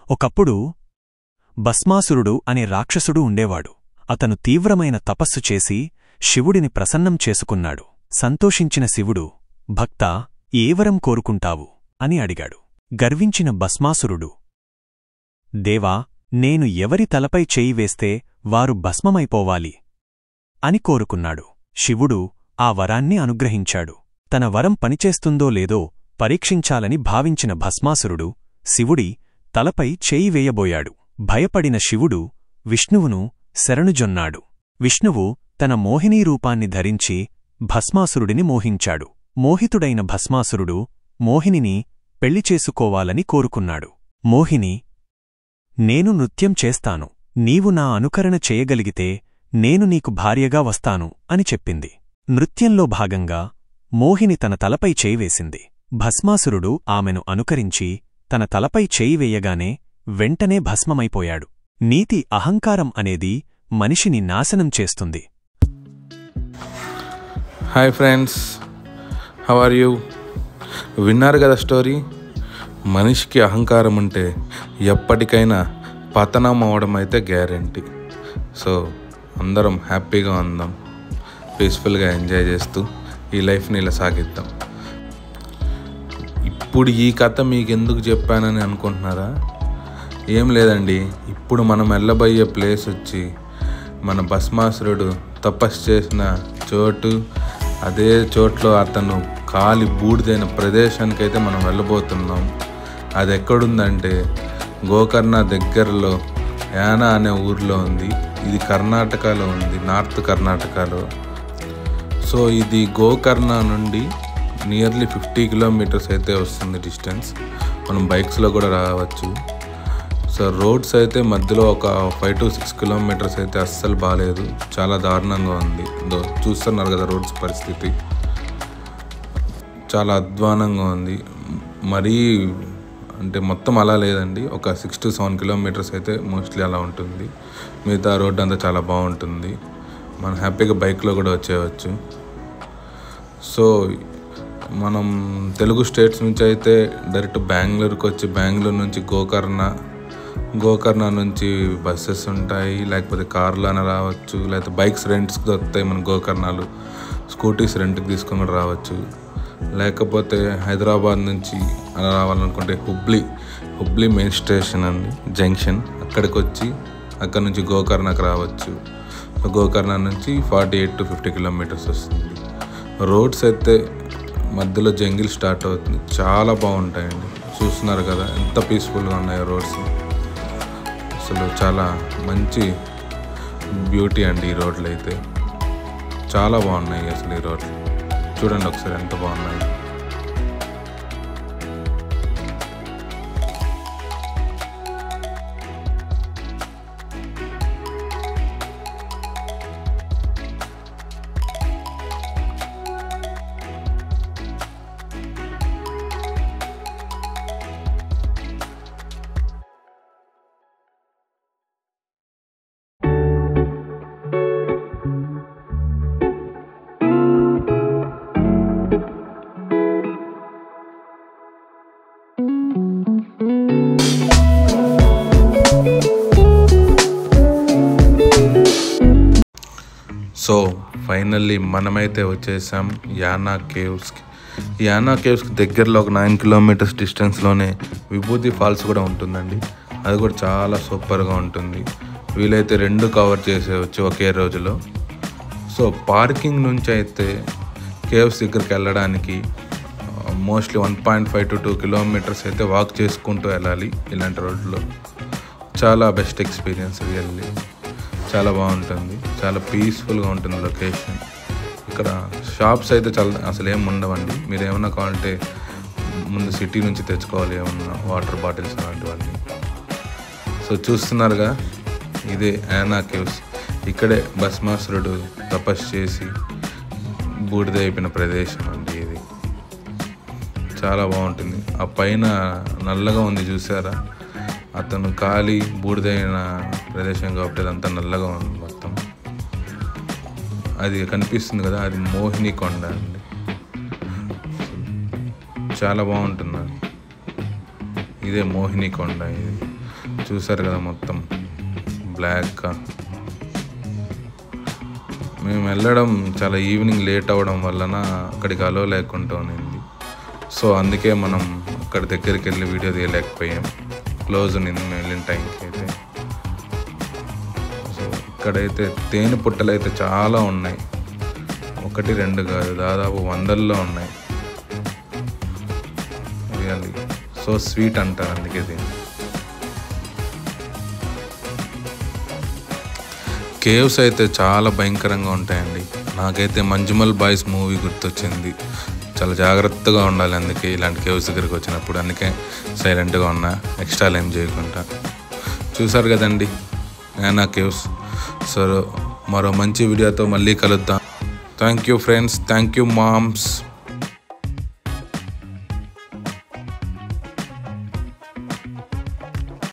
ఒకప్పుడు భస్మాసురుడు అనే రాక్షసుడు ఉండేవాడు. అతను తీవ్రమైన తపస్సు చేసి శివుడిని ప్రసన్నం చేసుకున్నాడు. సంతోషించిన శివుడు, భక్తా, ఏ వరం కోరుకుంటావు అని అడిగాడు. గర్వించిన భస్మాసురుడు, దేవా, నేను ఎవరి తలపై చేయి వేస్తే వారు భస్మమైపోవాలి అని కోరుకున్నాడు. శివుడు ఆ వరాన్ని అనుగ్రహించాడు. తన వరం పనిచేస్తుందో లేదో పరీక్షించాలని భావించిన భస్మాసురుడు శివుడి తలపై చేయి వేయబోయాడు. భయపడిన శివుడు విష్ణువును శరణుజొన్నాడు. విష్ణువు తన మోహినీ రూపాన్ని ధరించి భస్మాసురుడిని మోహించాడు. మోహితుడైన భస్మాసురుడు మోహినిని పెళ్లి చేసుకోవాలని కోరుకున్నాడు. మోహిని, నేను నృత్యం చేస్తాను, నీవు నా అనుకరణ చేయగలిగితే నేను నీకు భార్యగా వస్తాను అని చెప్పింది. నృత్యంలో భాగంగా మోహిని తన తలపై చేయి వేసింది. భస్మాసురుడు ఆమెను అనుకరించి తన తలపై చేయి వేయగానే వెంటనే భస్మమైపోయాడు. నీతి, అహంకారం అనేది మనిషిని నాశనం చేస్తుంది. Hi friends, how are you? విన్నారు కదా స్టోరీ. మనిషికి అహంకారం ఉంటే ఎప్పటికైనా పతనం అవడం అయితే గ్యారెంటీ. సో అందరం హ్యాపీగా ఉందాం, పీస్ఫుల్గా ఎంజాయ్ చేస్తూ ఈ లైఫ్ని ఇలా సాగిద్దాం. ఇప్పుడు ఈ కథ మీకు ఎందుకు చెప్పానని అనుకుంటున్నారా? ఏం లేదండి, ఇప్పుడు మనం వెళ్ళబోయే ప్లేస్ వచ్చి మన భస్మాసురుడు తపస్సు చేసిన చోటు. అదే చోట్లో అతను కాలి బూడిదైన ప్రదేశానికైతే మనం వెళ్ళబోతున్నాం. అది ఎక్కడుందంటే గోకర్ణ దగ్గరలో యానా అనే ఊర్లో ఉంది. ఇది కర్ణాటకలో ఉంది, నార్త్ కర్ణాటకలో. సో ఇది గోకర్ణ నుండి నియర్లీ 50 కిలోమీటర్స్ అయితే వస్తుంది డిస్టెన్స్. మనం బైక్స్లో కూడా రావచ్చు. సో రోడ్స్ అయితే మధ్యలో ఒక 5 to 6 కిలోమీటర్స్ అయితే అస్సలు బాగాలేదు, చాలా దారుణంగా ఉంది. చూస్తున్నారు కదా రోడ్స్ పరిస్థితి, చాలా అధ్వానంగా ఉంది. మరీ అంటే మొత్తం అలా లేదండి, ఒక 6 to 7 కిలోమీటర్స్ అయితే మోస్ట్లీ అలా ఉంటుంది. మిగతా రోడ్ అంతా చాలా బాగుంటుంది, మనం హ్యాపీగా బైక్లో కూడా వచ్చేయచ్చు. సో మనం తెలుగు స్టేట్స్ నుంచి అయితే డైరెక్ట్ బెంగళూరుకి వచ్చి బెంగళూరు నుంచి గోకర్ణ నుంచి బస్సెస్ ఉంటాయి, లేకపోతే కార్లోనే రావచ్చు, లేకపోతే బైక్స్ రెంట్స్కి దొరుకుతాయి మన గోకర్ణలు. స్కూటీస్ రెంట్కి తీసుకొని రావచ్చు. లేకపోతే హైదరాబాద్ నుంచి అలా రావాలనుకుంటే హుబ్లీ మెయిన్ స్టేషన్ అండి, జంక్షన్, అక్కడికి వచ్చి అక్కడ నుంచి గోకర్ణకు రావచ్చు. గోకర్ణ నుంచి 48 to 50 కిలోమీటర్స్ వస్తుంది. రోడ్స్ అయితే మధ్యలో జంగిల్ స్టార్ట్ అవుతుంది, చాలా బాగుంటాయండి. చూస్తున్నారు కదా ఎంత పీస్ఫుల్గా ఉన్నాయో రోడ్స్. అసలు చాలా మంచి బ్యూటీ అండి ఈ రోడ్లు అయితే, చాలా బాగున్నాయి అసలు ఈ రోడ్లు. చూడండి ఒకసారి ఎంత బాగున్నాయి. సో ఫైనల్లీ మనమైతే వచ్చేసాం యానా కేవ్స్కి. యానా కేవ్స్కి దగ్గరలో ఒక 9 కిలోమీటర్స్ డిస్టెన్స్లోనే విభూతి ఫాల్స్ కూడా ఉంటుందండి. అది కూడా చాలా సూపర్గా ఉంటుంది. వీలైతే 2 కవర్ చేసేవచ్చు ఒకే రోజులో. సో పార్కింగ్ నుంచి అయితే కేవ్స్ దగ్గరికి వెళ్ళడానికి మోస్ట్లీ 1.5 to 2 కిలోమీటర్స్ అయితే వాక్ చేసుకుంటూ వెళ్ళాలి. ఇలాంటి రోడ్లో చాలా బెస్ట్ ఎక్స్పీరియన్స్, రియల్లీ చాలా బాగుంటుంది, చాలా పీస్ఫుల్గా ఉంటుంది లొకేషన్. ఇక్కడ షాప్స్ అయితే అసలు ఏమి ఉండవండి. మీరు ఏమన్నా కావాలంటే ముందు సిటీ నుంచి తెచ్చుకోవాలి, ఏమన్నా వాటర్ బాటిల్స్ అలాంటివన్నీ. సో చూస్తున్నారుగా, ఇదే యానా కేవ్స్. ఇక్కడే భస్మాసురుడు తపస్సు చేసి బూడిద అయిపోయిన ప్రదేశం అండి ఇది. చాలా బాగుంటుంది. ఆ పైన నల్లగా ఉంది చూసారా, అతను కాలి బూడిదైన ప్రదేశం కాబట్టి అదంతా నల్లగా ఉంది మొత్తం. అది కనిపిస్తుంది కదా, అది మోహిని కొండ అండి. చాలా బాగుంటుంది. ఇదే మోహిని కొండ ఇది. చూసారు కదా మొత్తం బ్లాక్గా. మేము వెళ్ళడం చాలా ఈవినింగ్ లేట్ అవ్వడం వలన అక్కడికి అలో లేకుండా ఉన్నింది. సో అందుకే మనం అక్కడ దగ్గరికి వెళ్ళి వీడియో తీయలేకపోయాం, క్లోజ్ ఉన్నింది మేము వెళ్ళిన టైంకి అయితే. సో ఇక్కడైతే తేనె పుట్టలు అయితే చాలా ఉన్నాయి, 1, 2 కాదు, దాదాపు 100లో ఉన్నాయి. రియల్లీ సో స్వీట్ అంటారు అందుకే దీన్ని. కేవ్స్ అయితే చాలా భయంకరంగా ఉంటాయండి. నాకైతే మంజుమల్ బాయ్స్ మూవీ గుర్తొచ్చింది. చాలా జాగ్రత్తగా ఉండాలి అందుకే ఇలాంటి కేవ్స్ దగ్గరికి వచ్చినప్పుడు. అందుకే సైలెంట్గా ఉన్నా, ఎక్స్ట్రా ఏం చేయకుండా. చూసారు కదండి యానా కేవ్స్. సో మరో మంచి వీడియోతో మళ్ళీ కలుద్దాం. Thank you friends, thank you moms.